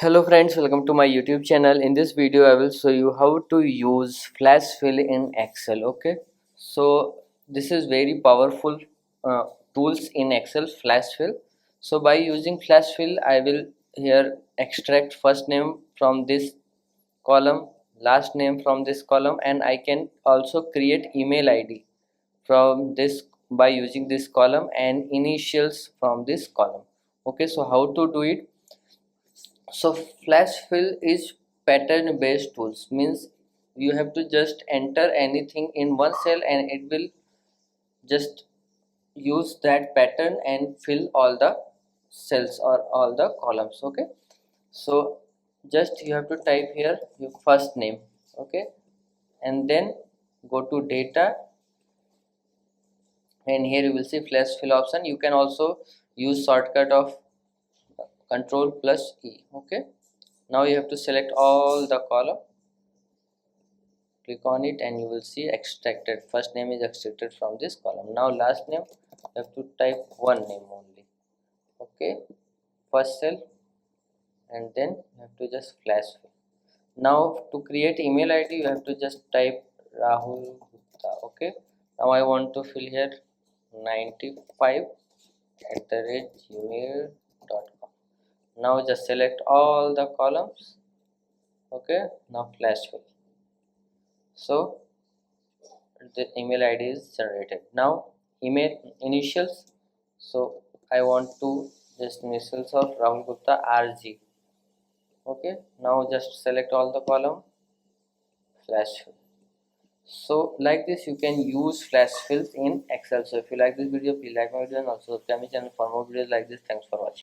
Hello friends, welcome to my YouTube channel. In this video I will show you how to use flash fill in Excel. Okay, so this is very powerful tools in Excel, flash fill. So by using flash fill I will here extract first name from this column, last name from this column, and I can also create email ID from this by using this column and initials from this column. Okay, so how to do it? So flash fill is pattern based tools, means you have to just enter anything in one cell and it will just use that pattern and fill all the cells or all the columns. Okay, so just you have to type here your first name. Okay, and then go to data, and here you will see flash fill option. You can also use shortcut of Ctrl plus E. Okay, now you have to select all the column, click on it, and you will see extracted. First name is extracted from this column. Now last name, you have to type one name only. Okay, first cell, and then you have to just flash fill. Now to create email ID you have to just type Rahul Gupta. Okay, now I want to fill here 95@gmail.com. Now just select all the columns. Okay, now flash fill. So the email ID is generated. Now email initials, so I want to just initials of Rahul Gupta RG. Okay, now just select all the column, flash fill. So like this you can use flash fills in Excel. So if you like this video, please like my video and also subscribe my channel for more videos like this. Thanks for watching.